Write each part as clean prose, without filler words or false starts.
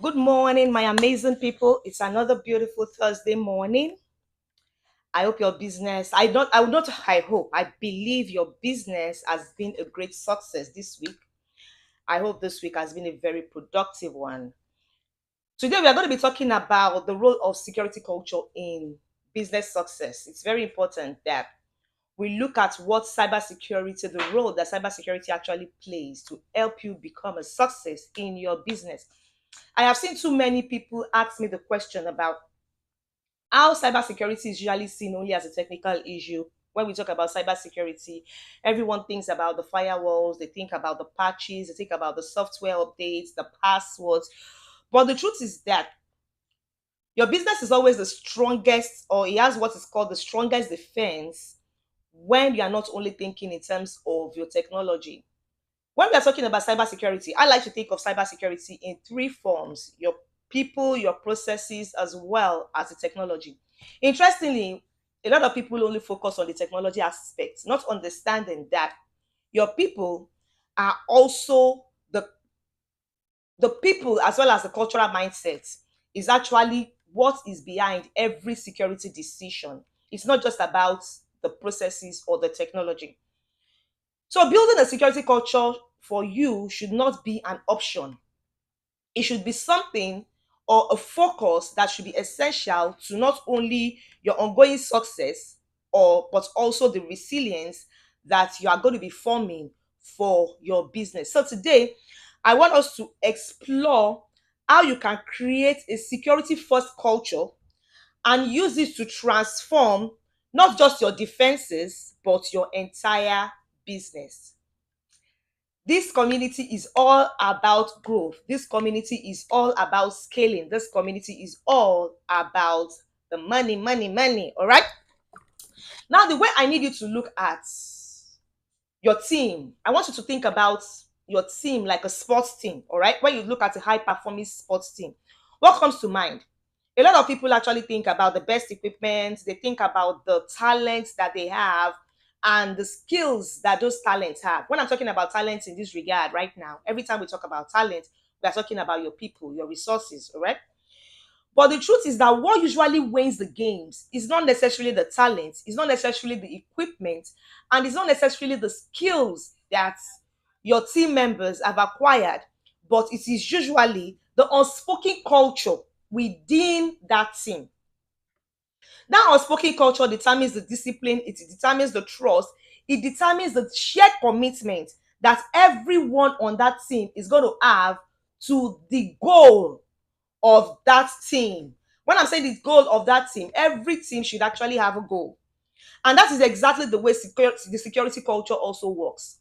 Good morning, my amazing people. It's another beautiful Thursday morning. I hope your business, I hope, I believe your business has been a great success this week. I hope this week has been a very productive one. Today, we are going to be talking about the role of security culture in business success. It's very important that we look at what cybersecurity, the role that cybersecurity actually plays to help you become a success in your business. I have seen too many people ask me the question about how cybersecurity is usually seen only as a technical issue. When we talk about cybersecurity, everyone thinks about the firewalls, they think about the patches, they think about the software updates, the passwords. But the truth is that your business is always the strongest, or it has what is called the strongest defense when you are not only thinking in terms of your technology. When we are talking about cybersecurity, I like to think of cybersecurity in three forms: your people, your processes, as well as the technology. Interestingly, a lot of people only focus on the technology aspect, not understanding that your people are also the people, as well as the cultural mindset, is actually what is behind every security decision. It's not just about the processes or the technology. So building a security culture for you should not be an option. It should be something or a focus that should be essential to not only your ongoing success or but also the resilience that you are going to be forming for your business. So today, I want us to explore how you can create a security first culture and use it to transform not just your defenses but your entire business. This community is all about growth. This community is all about scaling. This community is all about the money, money, money. All right. Now, the way I need you to look at your team, I want you to think about your team like a sports team. All right. When you look at a high performing sports team, what comes to mind? A lot of people actually think about the best equipment, they think about the talents that they have and the skills that those talents have. When I'm talking about talents in this regard right now, every time we talk about talent, we are talking about your people, your resources, all right? But the truth is that what usually wins the games is not necessarily the talent, it's not necessarily the equipment, and it's not necessarily the skills that your team members have acquired, but it is usually the unspoken culture within that team. That unspoken culture determines the discipline, it determines the trust, it determines the shared commitment that everyone on that team is going to have to the goal of that team. When I'm saying the goal of that team, every team should actually have a goal. And that is exactly the way the security culture also works.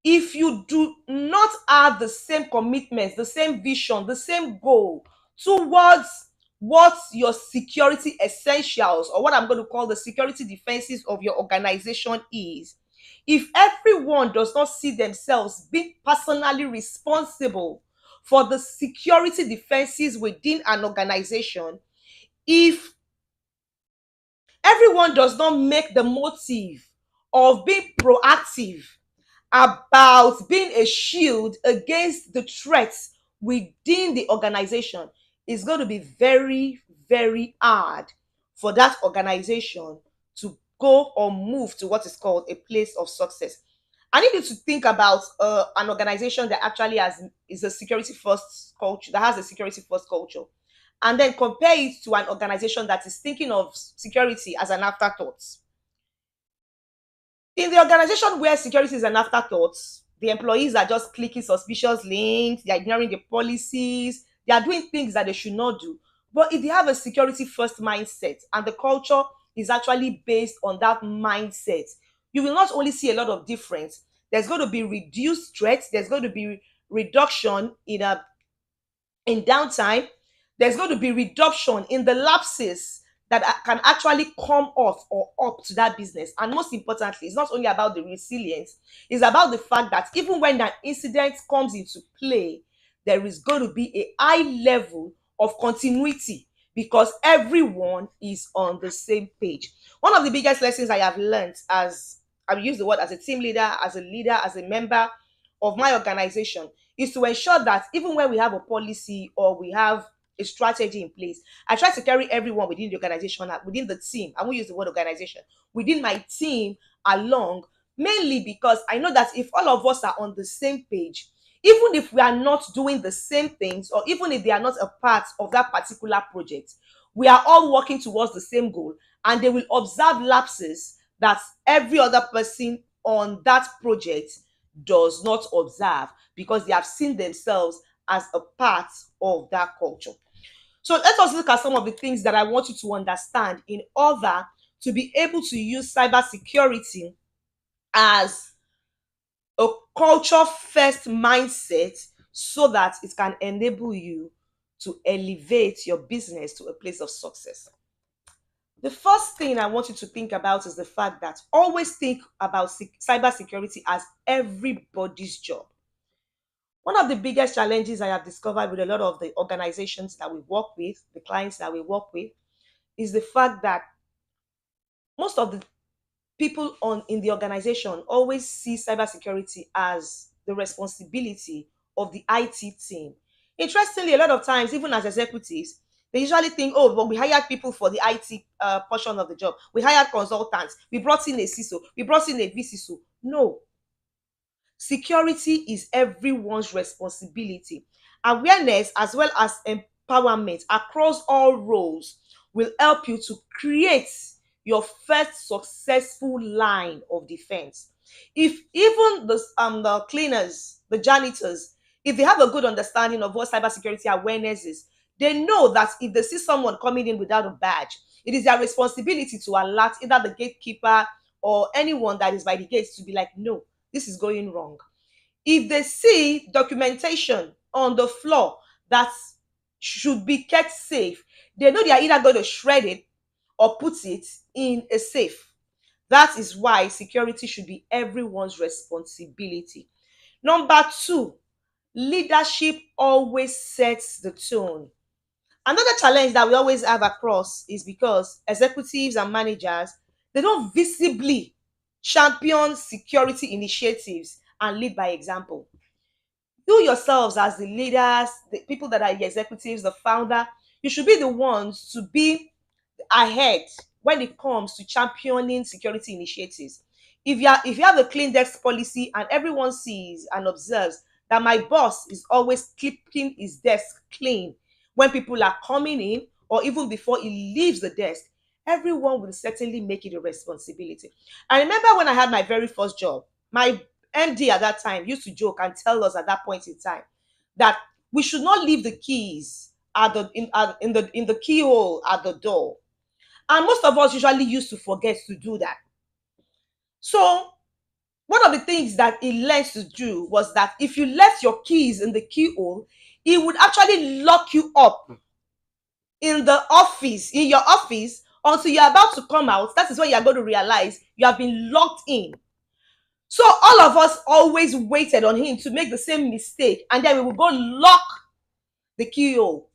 If you do not have the same commitment, the same vision, the same goal towards what your security essentials, or what I'm going to call the security defenses of your organization is, if everyone does not see themselves being personally responsible for the security defenses within an organization, if everyone does not make the motive of being proactive about being a shield against the threats within the organization, is going to be very, very hard for that organization to go or move to what is called a place of success. I need you to think about an organization that actually is a security first culture, that has a security first culture, and then compare it to an organization that is thinking of security as an afterthought. In the organization where security is an afterthought, the employees are just clicking suspicious links, they are ignoring the policies, they are doing things that they should not do. But if they have a security first mindset and the culture is actually based on that mindset, you will not only see a lot of difference, there's going to be reduced threats, there's going to be reduction in downtime, there's going to be reduction in the lapses that can actually come off or up to that business. And most importantly, it's not only about the resilience, it's about the fact that even when that incident comes into play, there is going to be a high level of continuity because everyone is on the same page. One of the biggest lessons I have learned, as I've used the word, as a team leader, as a leader, as a member of my organization, is to ensure that even when we have a policy or we have a strategy in place, I try to carry everyone within the organization, within the team. I won't use the word organization, within my team along, mainly because I know that if all of us are on the same page, even if we are not doing the same things, or even if they are not a part of that particular project, we are all working towards the same goal, and they will observe lapses that every other person on that project does not observe, because they have seen themselves as a part of that culture. So let us look at some of the things that I want you to understand in order to be able to use cybersecurity as a culture first mindset, so that it can enable you to elevate your business to a place of success. The first thing I want you to think about is the fact that always think about cybersecurity as everybody's job. One of the biggest challenges I have discovered with a lot of the organizations that we work with, the clients that we work with, is the fact that most of the people on in the organization always see cybersecurity as the responsibility of the IT team. Interestingly, a lot of times, even as executives, they usually think, oh, but we hired people for the IT portion of the job. We hired consultants. We brought in a CISO. We brought in a VCISO. No, security is everyone's responsibility. Awareness as well as empowerment across all roles will help you to create your first successful line of defense. If even the cleaners, the janitors, if they have a good understanding of what cybersecurity awareness is, they know that if they see someone coming in without a badge, it is their responsibility to alert either the gatekeeper or anyone that is by the gates to be like, no, this is going wrong. If they see documentation on the floor that should be kept safe, they know they are either going to shred it or put it in a safe. That is why security should be everyone's responsibility. Number two, leadership always sets the tone. Another challenge that we always have across is because executives and managers, they don't visibly champion security initiatives and lead by example. You yourselves, as the leaders, the people that are the executives, the founder, you should be the ones to be ahead when it comes to championing security initiatives. If you have a clean desk policy and everyone sees and observes that my boss is always keeping his desk clean when people are coming in, or even before he leaves the desk, everyone will certainly make it a responsibility. I remember when I had my very first job, my MD at that time used to joke and tell us at that point in time that we should not leave the keys in the keyhole at the door, and most of us usually used to forget to do that. So one of the things that he learned to do was that if you left your keys in the keyhole, he would actually lock you up in your office, until you're about to come out. That is when you're going to realize you have been locked in. So all of us always waited on him to make the same mistake, and then we would go lock the keyhole,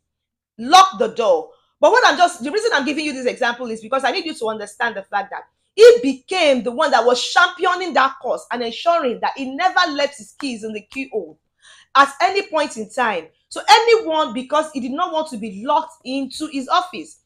lock the door. But the reason I'm giving you this example is because I need you to understand the fact that he became the one that was championing that cause and ensuring that he never left his keys in the keyhole at any point in time. So anyone, because he did not want to be locked into his office,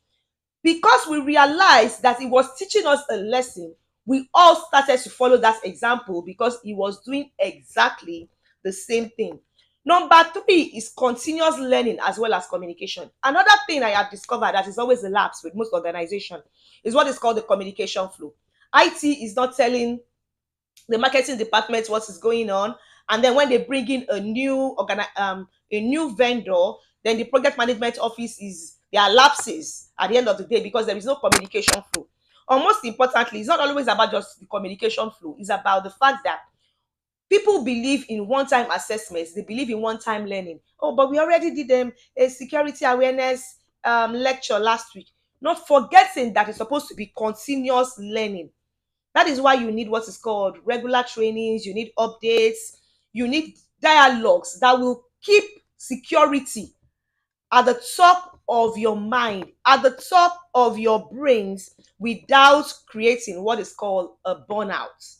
because we realized that he was teaching us a lesson, we all started to follow that example because he was doing exactly the same thing. Number three is continuous learning as well as communication. Another thing I have discovered that is always a lapse with most organizations is what is called the communication flow. IT is not telling the marketing department what is going on, and then when they bring in a new vendor, then the project management office is there are lapses at the end of the day because there is no communication flow. Or most importantly, it's not always about just the communication flow. It's about the fact that people believe in one-time assessments, they believe in one-time learning. Oh, but we already did a security awareness lecture last week, not forgetting that it's supposed to be continuous learning. That is why you need what is called regular trainings, you need updates, you need dialogues that will keep security at the top of your mind, at the top of your brains, without creating what is called a burnout.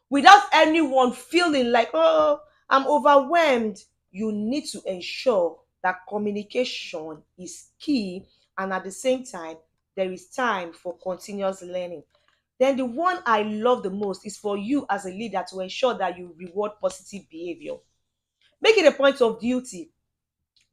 Without anyone feeling like, oh, I'm overwhelmed. you need to ensure that communication is key, and at the same time, there is time for continuous learning. Then the one I love the most is for you as a leader to ensure that you reward positive behavior. Make it a point of duty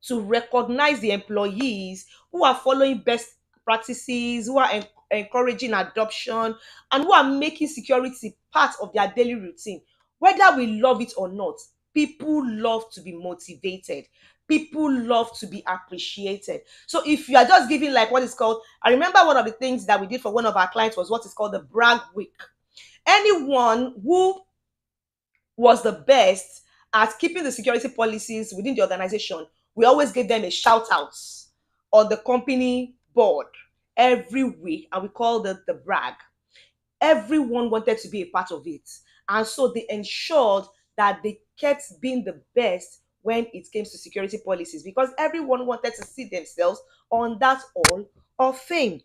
to recognize the employees who are following best practices, who are encouraging adoption, and who are making security part of their daily routine. Whether we love it or not, people love to be motivated. People love to be appreciated. So if you are just giving like what is called, I remember one of the things that we did for one of our clients was what is called the brag week. Anyone who was the best at keeping the security policies within the organization, we always gave them a shout out on the company board every week, and we called it the brag. Everyone wanted to be a part of it, and so they ensured that they kept being the best when it came to security policies, because everyone wanted to see themselves on that hall of fame.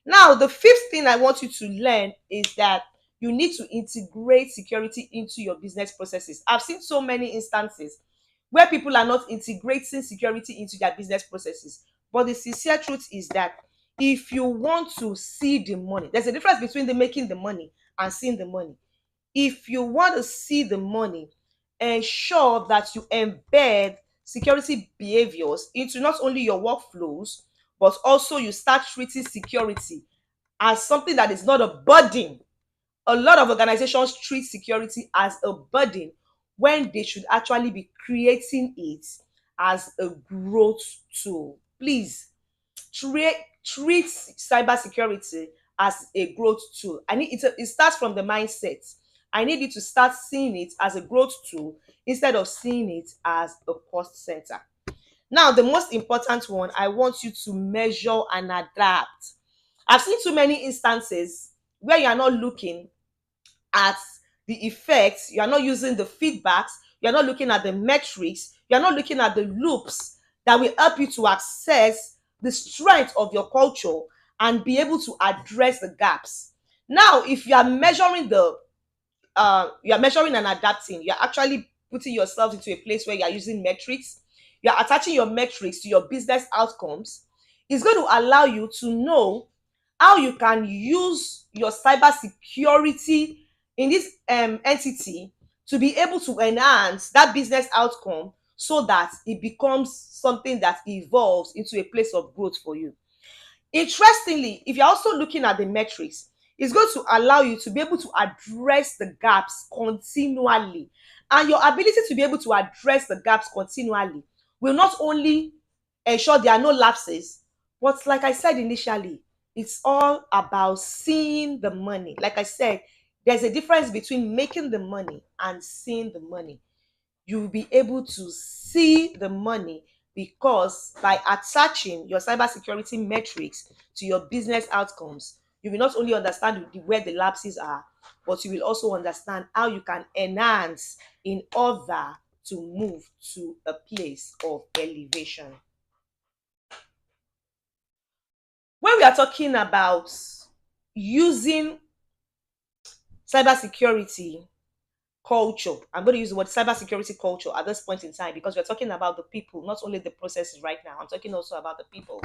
Now, the fifth thing I want you to learn is that you need to integrate security into your business processes. I've seen so many instances where people are not integrating security into their business processes. But the sincere truth is that if you want to see the money, there's a difference between the making the money and seeing the money. If you want to see the money, ensure that you embed security behaviors into not only your workflows, but also you start treating security as something that is not a burden. A lot of organizations treat security as a burden when they should actually be creating it as a growth tool. Please treat treat cybersecurity as a growth tool. I need it starts from the mindset. I need you to start seeing it as a growth tool instead of seeing it as a cost center. Now, the most important one, I want you to measure and adapt. I've seen too many instances where you are not looking at the effects, you are not using the feedbacks, you are not looking at the metrics, you are not looking at the loops that will help you to access the strength of your culture and be able to address the gaps. Now, if you are measuring and adapting, you're actually putting yourself into a place where you're using metrics, you're attaching your metrics to your business outcomes. It's going to allow you to know how you can use your cyber security in this entity to be able to enhance that business outcome so that it becomes something that evolves into a place of growth for you. Interestingly, if you're also looking at the metrics, it's going to allow you to be able to address the gaps continually. And your ability to be able to address the gaps continually will not only ensure there are no lapses, but like I said initially, it's all about seeing the money. Like I said, there's a difference between making the money and seeing the money. You will be able to see the money because by attaching your cybersecurity metrics to your business outcomes, you will not only understand where the lapses are, but you will also understand how you can enhance in order to move to a place of elevation. When we are talking about using cybersecurity culture, I'm going to use the word cybersecurity culture at this point in time because we're talking about the people, not only the processes right now. I'm talking also about the people.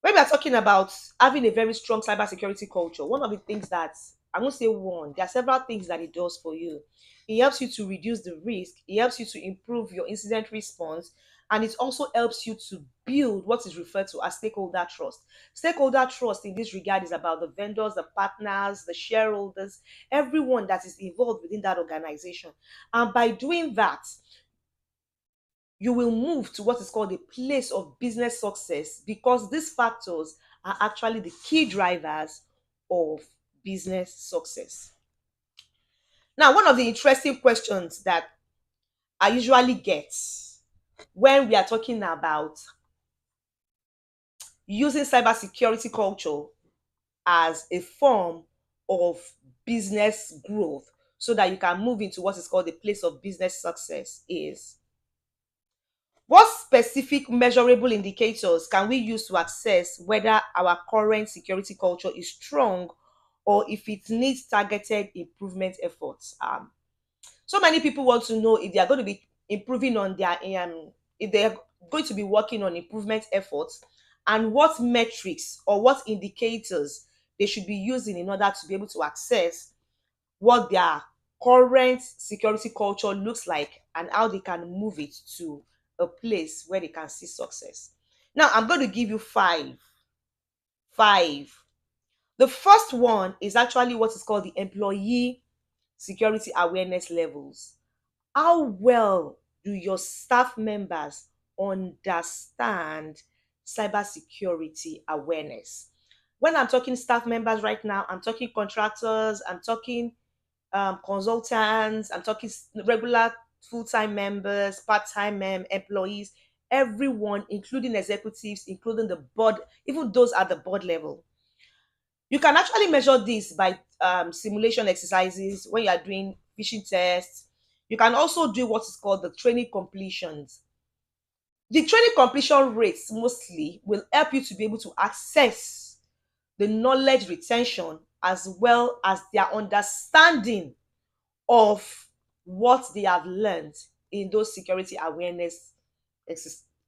When we are talking about having a very strong cybersecurity culture, one of the things that I won't say one, there are several things that it does for you. It helps you to reduce the risk, it helps you to improve your incident response, and it also helps you to build what is referred to as stakeholder trust. Stakeholder trust in this regard is about the vendors, the partners, the shareholders, everyone that is involved within that organization. And by doing that, you will move to what is called a place of business success because these factors are actually the key drivers of business success. Now, one of the interesting questions that I usually get when we are talking about using cybersecurity culture as a form of business growth so that you can move into what is called a place of business success is: what specific measurable indicators can we use to assess whether our current security culture is strong or if it needs targeted improvement efforts? So many people want to know if they are going to be improving on their if they're going to be working on improvement efforts, and what metrics or what indicators they should be using in order to be able to access what their current security culture looks like and how they can move it to a place where they can see success. Now, I'm going to give you five. Five. The first one is actually what is called the employee security awareness levels. How well do your staff members understand cybersecurity awareness? When I'm talking staff members right now, I'm talking contractors, I'm talking consultants, I'm talking regular full-time members, part-time employees, everyone, including executives, including the board, even those at the board level. You can actually measure this by simulation exercises when you are doing phishing tests. You can also do what is called the training completions. The training completion rates mostly will help you to be able to access the knowledge retention as well as their understanding of what they have learned in those security awareness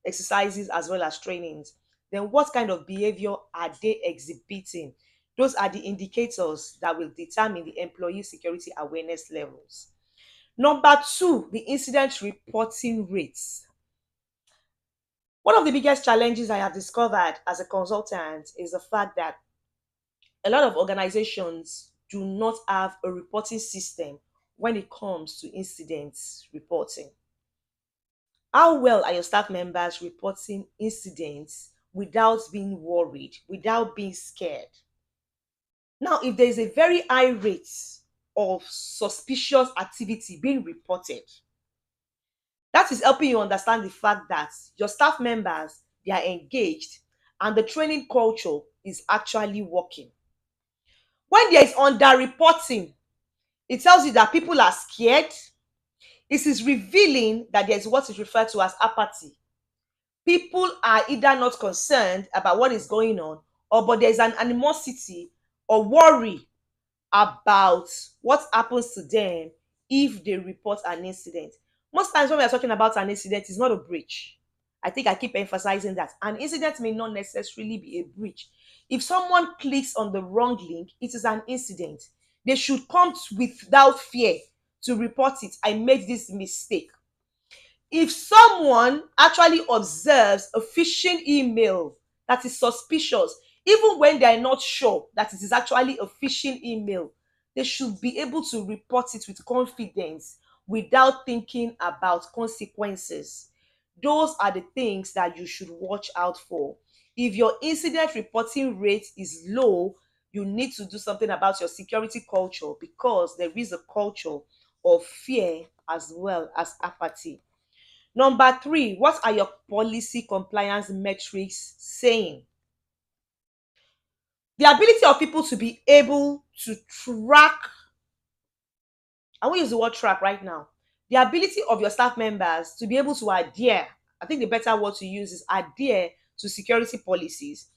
exercises as well as trainings. Then what kind of behavior are they exhibiting? Those are the indicators that will determine the employee security awareness levels. Number two, the incident reporting rates. One of the biggest challenges I have discovered as a consultant is the fact that a lot of organizations do not have a reporting system when it comes to incidents reporting. How well are your staff members reporting incidents without being worried, without being scared? Now, if there is a very high rate of suspicious activity being reported, that is helping you understand the fact that your staff members, they are engaged and the training culture is actually working. When there is underreporting, it tells you that people are scared. It is revealing that there is what is referred to as apathy. People are either not concerned about what is going on, or but there's an animosity or worry about what happens to them if they report an incident. Most times when we are talking about an incident, it's not a breach. I think I keep emphasizing that an incident may not necessarily be a breach. If someone clicks on the wrong link, it is an incident. They should come without fear to report it. I made this mistake. If someone actually observes a phishing email that is suspicious, even when they are not sure that it is actually a phishing email, they should be able to report it with confidence without thinking about consequences. Those are the things that you should watch out for. If your incident reporting rate is low, you need to do something about your security culture, because there is a culture of fear as well as apathy. Number three, what are your policy compliance metrics saying? The ability of people to be able to track, I won't use the word track right now. The ability of your staff members to be able to adhere, I think the better word to use is adhere to security policies,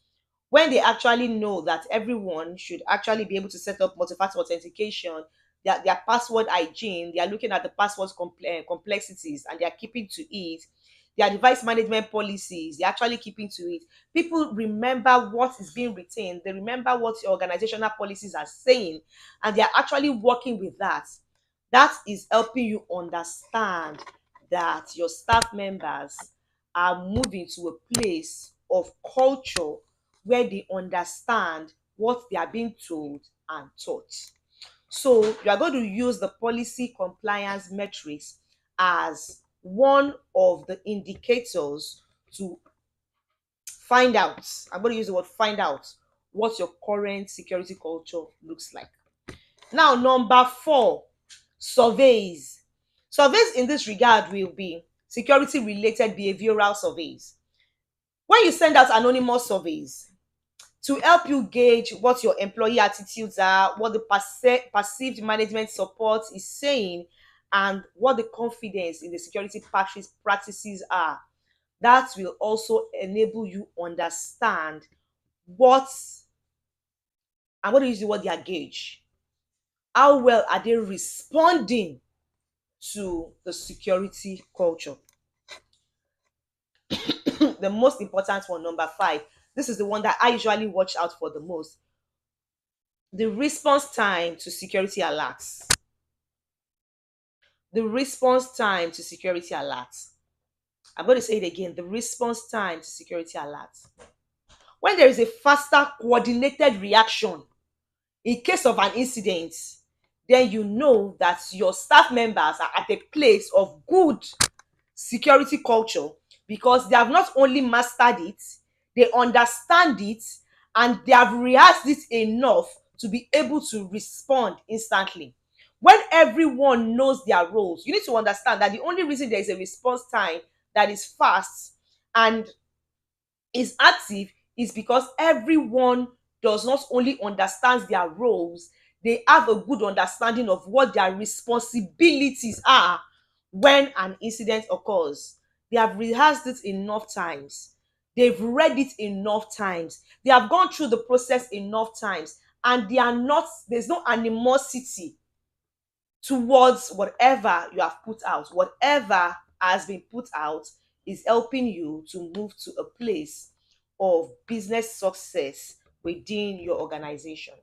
when they actually know that everyone should actually be able to set up multi-factor authentication, their password hygiene, they are looking at the password complexities and they are keeping to it. Their device management policies, they're actually keeping to it. People remember what is being retained, they remember what your organizational policies are saying, and they are actually working with that. That is helping you understand that your staff members are moving to a place of culture where they understand what they are being told and taught. So you are going to use the policy compliance metrics as one of the indicators to find out. I'm going to use the word find out what your current security culture looks like. Now, number four, surveys. Surveys in this regard will be security related behavioral surveys. When you send out anonymous surveys to help you gauge what your employee attitudes are, what the perceived management support is saying, and what the confidence in the security practices are, that will also enable you understand what, I'm going to use the word their gauge. How well are they responding to the security culture. The most important one, number five, this is the one that I usually watch out for the most: the response time to security alerts. The response time to security alerts. I'm going to say it again: the response time to security alerts. When there is a faster, coordinated reaction in case of an incident, then you know that your staff members are at a place of good security culture, because they have not only mastered it, they understand it, and they have rehearsed it enough to be able to respond instantly. When everyone knows their roles, you need to understand that the only reason there is a response time that is fast and is active is because everyone does not only understands their roles, they have a good understanding of what their responsibilities are when an incident occurs. They have rehearsed it enough times. They've read it enough times. They have gone through the process enough times, and there's no animosity towards whatever you have put out. Whatever has been put out is helping you to move to a place of business success within your organization.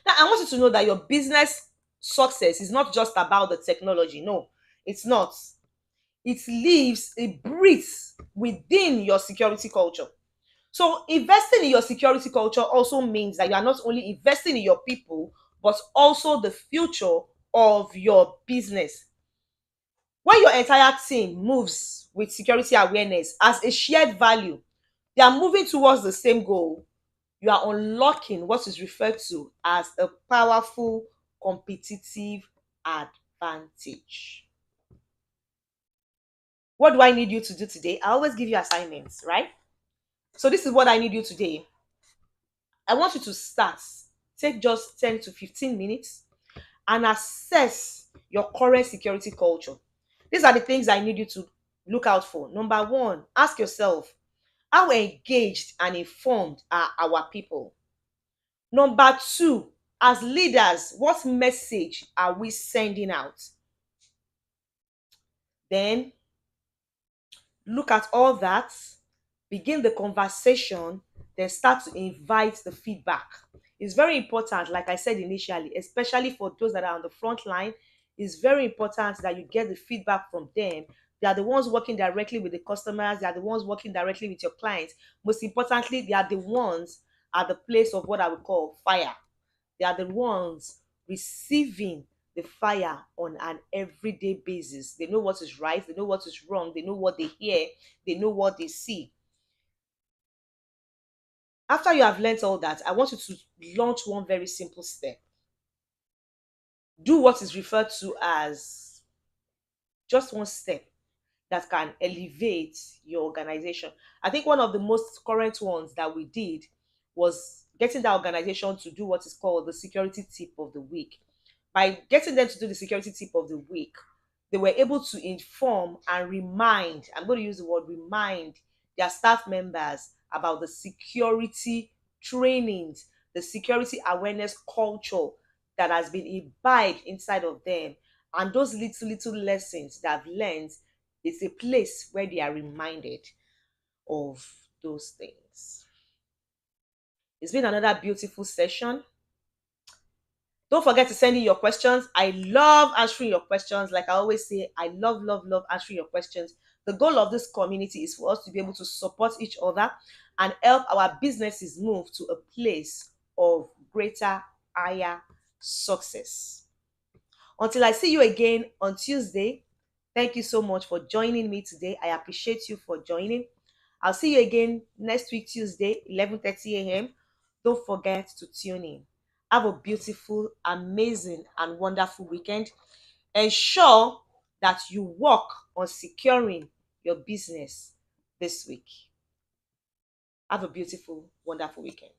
Now, I want you to know that your business success is not just about the technology. No, it's not. It lives, it breathes within your security culture. So investing in your security culture also means that you are not only investing in your people, but also the future of your business. When your entire team moves with security awareness as a shared value, they are moving towards the same goal. You are unlocking what is referred to as a powerful competitive advantage. What do I need you to do today? I always give you assignments, right? So this is what I need you today. I want you to start. Take just 10 to 15 minutes and assess your current security culture. These are the things I need you to look out for. Number one, ask yourself, how engaged and informed are our people? Number two, as leaders, what message are we sending out? Then look at all that, begin the conversation, then start to invite the feedback. It's very important, like I said initially, especially for those that are on the front line. It's very important that you get the feedback from them. They are the ones working directly with the customers, they are the ones working directly with your clients. Most importantly, they are the ones at the place of what I would call fire. They are the ones receiving the fire on an everyday basis. They know what is right, they know what is wrong, they know what they hear, they know what they see. After you have learned all that, I want you to launch one very simple step. Do what is referred to as just one step that can elevate your organization. I think one of the most current ones that we did was getting that organization to do what is called the security tip of the week. By getting them to do the security tip of the week, they were able to inform and remind, I'm going to use the word remind, their staff members about the security trainings, the security awareness culture that has been imbibed inside of them. And those little lessons that I've learned, it's a place where they are reminded of those things. It's been another beautiful session. Don't forget to send in your questions. I love answering your questions. Like I always say, I love answering your questions. The goal of this community is for us to be able to support each other and help our businesses move to a place of greater, higher success. Until I see you again on Tuesday, thank you so much for joining me today. I appreciate you for joining. I'll see you again next week, Tuesday, 11:30 a.m. Don't forget to tune in. Have a beautiful, amazing, and wonderful weekend. Ensure that you work on securing your business this week. Have a beautiful, wonderful weekend.